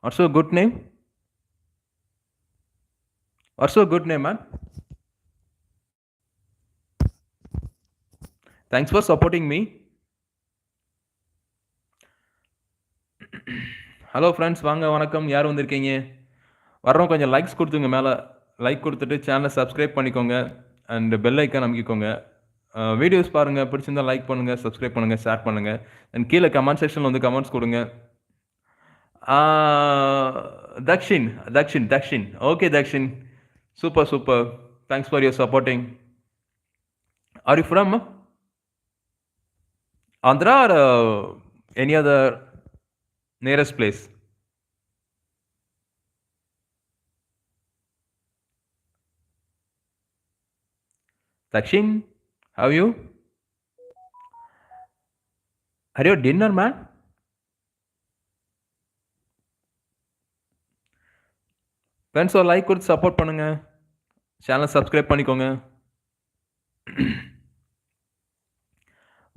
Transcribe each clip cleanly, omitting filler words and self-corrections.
What's your good name? What's your good name, man? Thanks for supporting me. Hello friends, வாங்க வணக்கம். யார் வந்திருக்கீங்க? வர்றவங்க கொஞ்சம் லைக்ஸ் குடுத்துங்க மேல. லைக் குடுத்துட்டு சேனல சப்ஸ்கிரைப் பண்ணிக்கோங்க. அண்ட் பெல் ஐகான் அமுக்கிக்கோங்க. வீடியோஸ் பாருங்க. பிடிச்சிருந்தா லைக் பண்ணுங்க, சப்ஸ்கிரைப் பண்ணுங்க, ஷேர் பண்ணுங்க. அண்ட் கீழ கமெண்ட் செக்ஷன்ல வந்து கமெண்ட்ஸ் குடுங்க. ஆ Dakshin, Dakshin, Dakshin. Okay Dakshin. Super, super. Thanks for your supporting. Are you from Andhra or any other nearest place? Dakshin, how are you? Are you dinner, man? Friends ஒரு like கொடுத்து support பண்ணுங்க. சேனலை சப்ஸ்கிரைப் பண்ணிக்கோங்க.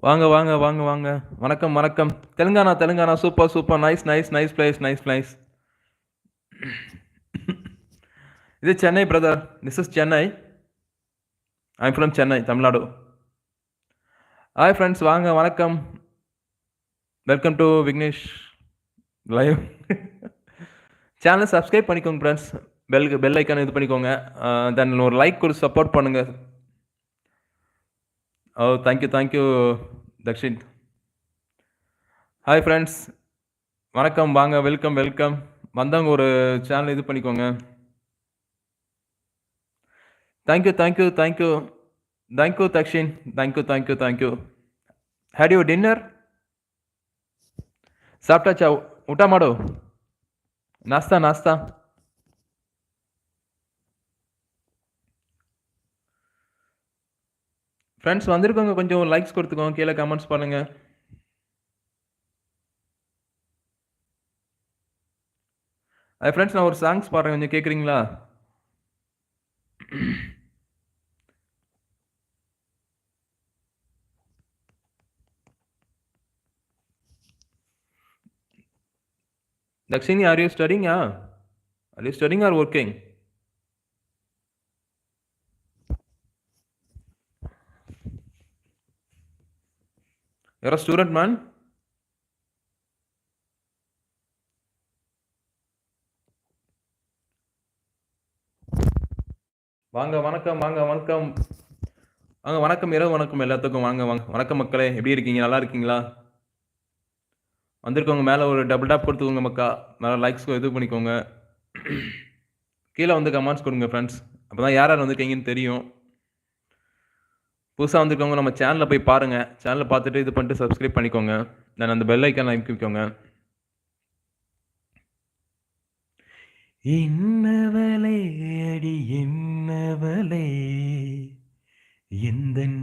வாங்க வாங்க வாங்க வாங்க. வணக்கம் வணக்கம். Telangana Telangana. Super super. Nice nice nice place nice place. இது Chennai brother. This is Chennai. I am from Chennai, Tamil Nadu. Hi friends, வாங்க வணக்கம். Welcome to Vignesh live. சேனலை சப்ஸ்கிரைப் பண்ணிக்கோங்க ஃப்ரெண்ட்ஸ். பெல் ஐக்கான் இது பண்ணிக்கோங்க. தென் ஒரு லைக் கொடுத்து சப்போர்ட் பண்ணுங்க. Oh thank you Dakshin. Hi friends, வணக்கம். வாங்க, வெல்கம் வெல்கம். வந்தவங்க ஒரு சேனல் இது பண்ணிக்கோங்க. Thank you Dakshin. Thank you. Had you dinner? சாப்பிட்டாச்சா? ಊಟ ಮಾಡು. நாஸ்தா. ஃப்ரெண்ட்ஸ் வந்திருக்கவங்க கொஞ்சம் லைக்ஸ் கொடுத்துக்கோங்க. கீழே கமெண்ட்ஸ் பண்ணுங்க. ஃப்ரெண்ட்ஸ் நான் ஒரு சாங்ஸ் பாடுறேன், கொஞ்சம் கேட்குறீங்களா? Dakshini, are you studying? Are you studying or working? You're a student, man? வாங்க வணக்கம். இரவு வணக்கம் எல்லாத்துக்கும். வாங்க வணக்கம் மக்களே. எப்படி இருக்கீங்க? நல்லா இருக்கீங்களா? வந்திருக்கவங்க மேலே ஒரு டபுள் டாப் கொடுத்துக்கோங்க மக்கா. மேலே லைக்ஸ் இது பண்ணிக்கோங்க. கீழே வந்து கமெண்ட்ஸ் கொடுங்க ஃப்ரெண்ட்ஸ். அப்போ தான் யார் வந்திருக்கீங்கன்னு தெரியும். புதுசாக வந்திருக்கவங்க நம்ம சேனலில் போய் பாருங்கள். சேனலை பார்த்துட்டு இது பண்ணிட்டு சப்ஸ்கிரைப் பண்ணிக்கோங்க. நான் அந்த பெல் ஐக்கான் அமைக்கிக்கோங்க. என்னவளே அடி என்னவளே, எந்தன்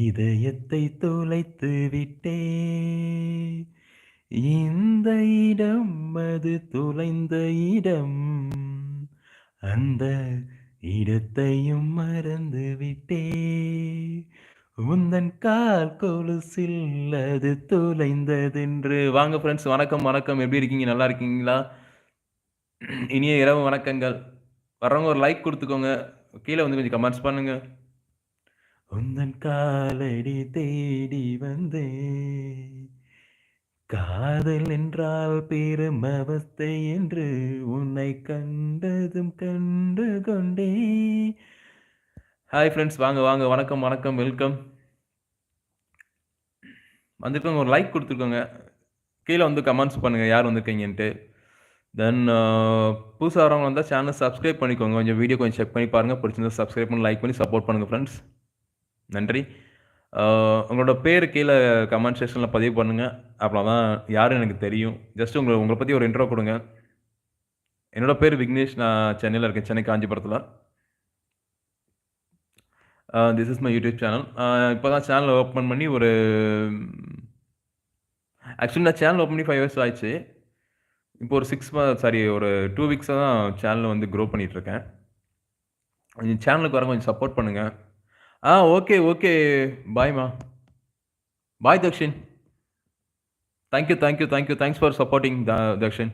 இதயத்தை தொலைத்து விட்டே, இந்த இடம் அது தொலைந்த இடம், அந்த இடத்தையும் மறந்து விட்டே, உந்தன் கால் கொலுசில் அது தொலைந்ததென்று. வாங்க ஃப்ரெண்ட்ஸ், வணக்கம். எப்படி இருக்கீங்க? நல்லா இருக்கீங்களா? இனிய இரவு வணக்கங்கள். வர்றவங்க ஒரு லைக் கொடுத்துக்கோங்க. கீழே வந்து கொஞ்சம் கமெண்ட்ஸ் பண்ணுங்க. உந்தன் காலடி தேடி வந்தே, காதல் என்றால் பெரும் அவஸ்தை என்று உன்னை கண்டதும் கண்டு கொண்டே. ஹாய் ஃப்ரெண்ட்ஸ், வாங்க வணக்கம் வெல்கம். வந்திருக்கவங்க ஒரு லைக் கொடுத்துருக்கோங்க. கீழே வந்து கமெண்ட்ஸ் பண்ணுங்கள் யார் வந்திருக்கீங்கன்ட்டு. தென் புதுசாக வரவங்க வந்தால் சேனலை சப்ஸ்கிரைப் பண்ணிக்கோங்க. கொஞ்சம் வீடியோ கொஞ்சம் செக் பண்ணி பாருங்கள். பிடிச்சிருந்தா சப்ஸ்கிரைப் பண்ணி லைக் பண்ணி சப்போர்ட் பண்ணுங்கள் ஃப்ரெண்ட்ஸ். நன்றி. உங்களோட பேர் கீழே கமெண்ட் செக்ஷனில் பதிவு பண்ணுங்கள். அப்புறம் தான் யாரும் எனக்கு தெரியும். ஜஸ்ட் உங்களை பற்றி ஒரு இன்ட்ரோ கொடுங்க. என்னோடய பேர் விக்னேஷ். நான் சென்னையில் இருக்கேன், சென்னை காஞ்சிபுரத்தில். This is my YouTube channel. இப்போ தான் சேனல் ஓப்பன் பண்ணி ஆக்சுவலி நான் சேனல் ஓப்பன் பண்ணி 5 years ஆயிடுச்சு. இப்போ ஒரு 2 வீக்ஸாக தான் சேனலை வந்து க்ரோ பண்ணிகிட்ருக்கேன். கொஞ்சம் சேனலுக்கு வர கொஞ்சம் சப்போர்ட் பண்ணுங்கள். ஓகே. பாய்மா. Bye Dakshin. Thank you. Thanks for supporting Dakshin.